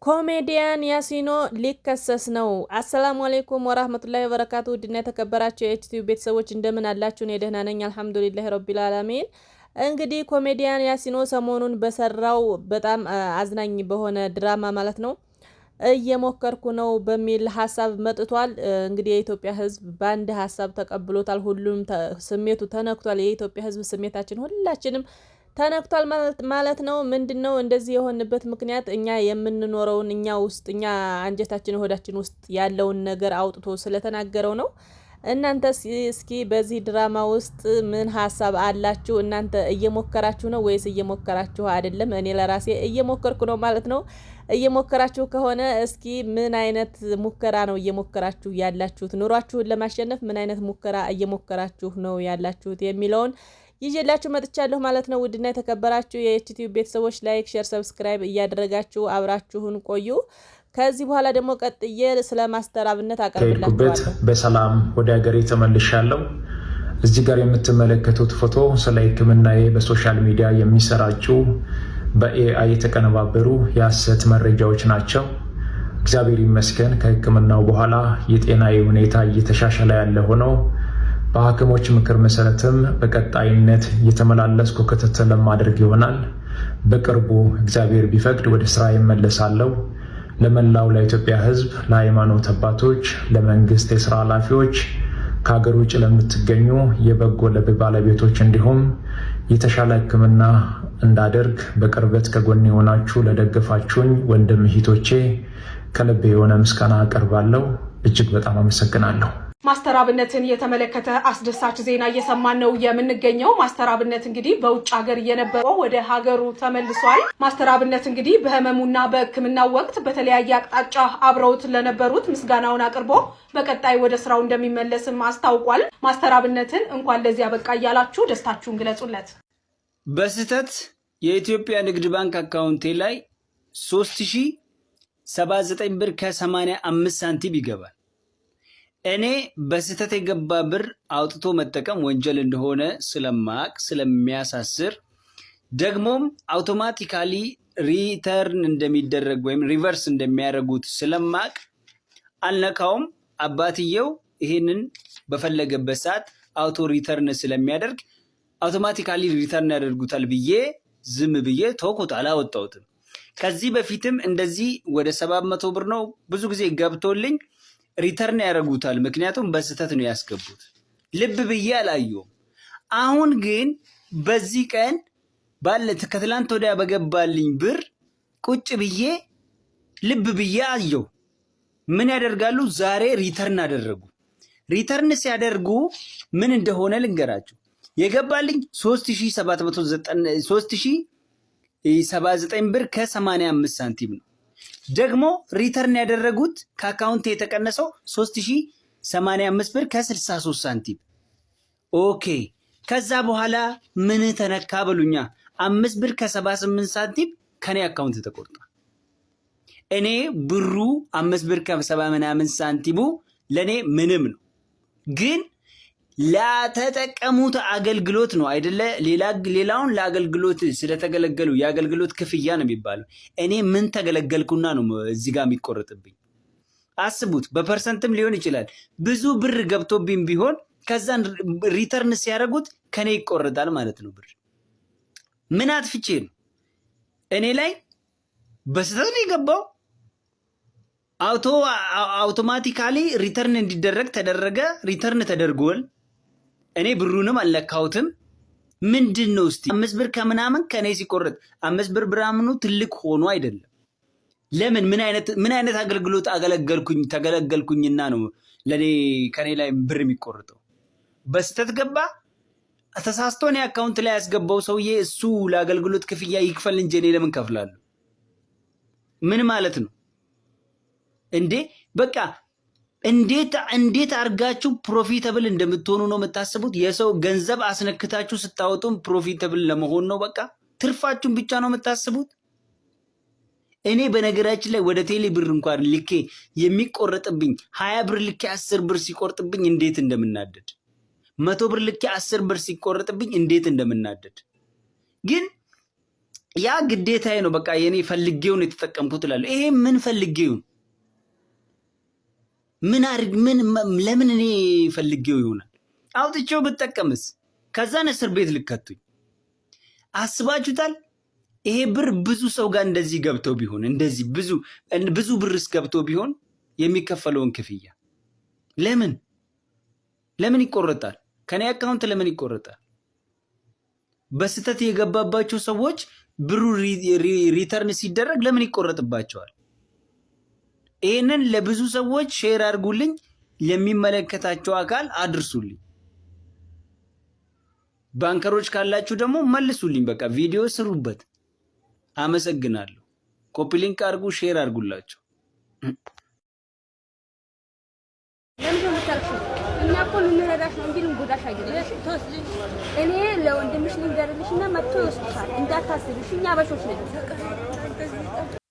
ኮሜዲያን ያሲኖ ሊከሰስ ነው። አሰላሙ አለይኩም ወራህመቱላሂ ወበረካቱ። ድና የተከበራችሁ የኤችቲቪ ቤተሰቦች እንደምን አላችሁ? እኔ ደህና ነኝ አልሐምዱሊላሂ ረቢል ዓለሚን። እንግዲህ ኮሜዲያን ያሲኖ ሰሞኑን በሰራው በጣም አዝናኝ በሆነ ድራማ ማለት ነው እየሞከርኩ ነው በሚል ሀሳብ መጥቷል። እንግዲህ የኢትዮጵያ ሕዝብ በአንድ ሀሳብ ተቀብሎታል። ሁሉም ስሜቱ ተነክቷል። የኢትዮጵያ ሕዝብ ስሜታችን ሁላችንም ተነክቷል ማለት ነው። ምንድነው እንደዚህ የሆነበት ምክንያት? እኛ የምንኖረውን እኛ ውስጥ እኛ አንጀታችን ሆዳችን ውስጥ ያለውን ነገር አውጥቶ ስለተናገረው ነው። እናንተ እስኪ በዚህ ድራማ ውስጥ ምን ሀሳብ አላችሁ? እናንተ እየሞከራችሁ ነው ወይስ እየሞከራችሁ አይደለም? እኔ ለራሴ እየሞከርኩ ነው ማለት ነው። እየሞከራችሁ ከሆነ እስኪ ምን አይነት ሙከራ ነው እየሞከራችሁ ያላችሁት? ኑሯችሁን ለማሸነፍ ምን አይነት ሙከራ እየሞከራችሁ ነው ያላችሁት የሚለውን ይዤላችሁ መጥቻለሁ ማለት ነው። ውድና የተከበራችሁ የኤችቲቪ ቤተሰቦች ላይክ፣ ሼር፣ ሰብስክራይብ እያደረጋችሁ አብራችሁን ቆዩ። ከዚህ በኋላ ደግሞ ቀጥዬ ስለ ማስተር አብነት አቀርብላችኋለሁ። በሰላም ወደ ሀገሬ ተመልሻለሁ። እዚህ ጋር የምትመለከቱት ፎቶ ስለ ሕክምናዬ በሶሻል ሚዲያ የሚሰራጩ በኤአይ የተቀነባበሩ የሐሰት መረጃዎች ናቸው። እግዚአብሔር ይመስገን ከሕክምናው በኋላ የጤናዬ ሁኔታ እየተሻሻለ ያለ ሆነው በሐኪሞች ምክር መሰረትም በቀጣይነት እየተመላለስኩ ክትትል ለማድረግ ይሆናል። በቅርቡ እግዚአብሔር ቢፈቅድ ወደ ስራ ይመለሳለሁ። ለመላው ለኢትዮጵያ ሕዝብ፣ ለሃይማኖት አባቶች፣ ለመንግስት የስራ ኃላፊዎች፣ ከሀገር ውጭ ለምትገኙ የበጎ ልብ ባለቤቶች እንዲሁም የተሻለ ሕክምና እንዳደርግ በቅርበት ከጎን የሆናችሁ ለደገፋችሁኝ ወንድም እህቶቼ ከልብ የሆነ ምስጋና አቀርባለሁ። እጅግ በጣም አመሰግናለሁ። ማስተር አብነትን የተመለከተ አስደሳች ዜና እየሰማን ነው የምንገኘው። ማስተር አብነት እንግዲህ በውጭ ሀገር እየነበረው ወደ ሀገሩ ተመልሷል። ማስተር አብነት እንግዲህ በህመሙና በሕክምናው ወቅት በተለያየ አቅጣጫ አብረውት ለነበሩት ምስጋናውን አቅርቦ በቀጣይ ወደ ስራው እንደሚመለስም አስታውቋል። ማስተር አብነትን እንኳን ለዚያ በቃ እያላችሁ ደስታችሁን ግለጹለት። በስህተት የኢትዮጵያ ንግድ ባንክ አካውንቴ ላይ 3079 ብር ከ85 ሳንቲም ይገባል። እኔ በስህተት የገባ ብር አውጥቶ መጠቀም ወንጀል እንደሆነ ስለማቅ ስለሚያሳስር ደግሞም አውቶማቲካሊ ሪተርን እንደሚደረግ ወይም ሪቨርስ እንደሚያደርጉት ስለማቅ አልነካውም። አባትየው ይሄንን በፈለገበት ሰዓት አውቶ ሪተርን ስለሚያደርግ አውቶማቲካሊ ሪተርን ያደርጉታል ብዬ ዝም ብዬ ተውኩት፣ አላወጣሁትም። ከዚህ በፊትም እንደዚህ ወደ 700 ብር ነው ብዙ ጊዜ ገብቶልኝ ሪተርን ያደርጉታል። ምክንያቱም በስህተት ነው ያስገቡት። ልብ ብዬ አላየውም። አሁን ግን በዚህ ቀን ከትላንት ወዲያ በገባልኝ ብር ቁጭ ብዬ ልብ ብዬ አየው። ምን ያደርጋሉ? ዛሬ ሪተርን አደረጉ። ሪተርን ሲያደርጉ ምን እንደሆነ ልንገራችሁ። የገባልኝ 3079 ብር ከ85 ሳንቲም ነው። ደግሞ ሪተርን ያደረጉት ከአካውንት የተቀነሰው 3085 ብር ከ63 ሳንቲም። ኦኬ ከዛ በኋላ ምን ተነካ በሉኛ። 5 ብር ከ78 ሳንቲም ከኔ አካውንት ተቆርጧል። እኔ ብሩ 5 ብር ከ70 ሳንቲሙ ለኔ ምንም ነው፣ ግን ለተጠቀሙት አገልግሎት ነው አይደለ? ሌላውን ለአገልግሎት ስለተገለገሉ የአገልግሎት ክፍያ ነው የሚባለው። እኔ ምን ተገለገልኩና ነው እዚህ ጋር የሚቆረጥብኝ? አስቡት። በፐርሰንትም ሊሆን ይችላል። ብዙ ብር ገብቶብኝ ቢሆን ከዛን ሪተርን ሲያደርጉት ከኔ ይቆረጣል ማለት ነው ብር። ምን አጥፍቼ ነው? እኔ ላይ በስህተት ነው የገባው። አውቶማቲካሊ ሪተርን እንዲደረግ ተደረገ። ሪተርን ተደርጓል። እኔ ብሩንም አልለካሁትም። ምንድን ነው እስቲ 5 ብር ከምናምን ከኔ ሲቆረጥ 5 ብር ብራምኑ ትልቅ ሆኖ አይደለም። ለምን ምን አይነት አገልግሎት ተገለገልኩኝና ነው ለኔ ከኔ ላይ ብር የሚቆርጠው? በስተት ገባ ተሳስቶ እኔ አካውንት ላይ ያስገባው ሰውዬ እሱ ለአገልግሎት ክፍያ ይክፈል እንጂ እኔ ለምን ከፍላለሁ? ምን ማለት ነው እንዴ? በቃ እንዴት አርጋችሁ ፕሮፊተብል እንደምትሆኑ ነው የምታስቡት? የሰው ገንዘብ አስነክታችሁ ስታወጡም ፕሮፊተብል ለመሆን ነው። በቃ ትርፋችሁን ብቻ ነው የምታስቡት። እኔ በነገራችን ላይ ወደ ቴሌ ብር እንኳን ልኬ የሚቆረጥብኝ 20 ብር ልኬ 10 ብር ሲቆርጥብኝ እንዴት እንደምናደድ፣ 100 ብር ልኬ 10 ብር ሲቆረጥብኝ እንዴት እንደምናደድ። ግን ያ ግዴታዬ ነው። በቃ የኔ ፈልጌው ነው የተጠቀምኩት እላለሁ። ይሄ ምን ፈልጌው ለምን እኔ ፈልጌው ይሆናል? አውጥቼው ብጠቀምስ? ከዛን እስር ቤት ልከቱኝ። አስባችሁታል? ይሄ ብር ብዙ ሰው ጋር እንደዚህ ገብቶ ቢሆን እንደዚህ ብዙ ብርስ ገብቶ ቢሆን የሚከፈለውን ክፍያ ለምን ይቆረጣል? ከኔ አካውንት ለምን ይቆረጣል? በስተት የገባባቸው ሰዎች ብሩ ሪተርን ሲደረግ ለምን ይቆረጥባቸዋል? ይሄንን ለብዙ ሰዎች ሼር አድርጉልኝ፣ ለሚመለከታቸው አካል አድርሱልኝ። ባንከሮች ካላችሁ ደግሞ መልሱልኝ። በቃ ቪዲዮ ስሩበት። አመሰግናለሁ። ኮፒ ሊንክ አድርጉ፣ ሼር አድርጉላቸው። እኛ እኮ ልንረዳሽ ነው እንጂ ልንጎዳሽ አይደለም። እኔ ለወንድምሽ ልንገርልሽና መጥቶ ይወስድሻል እንዳታስብሽ። እኛ አበሾች ነን።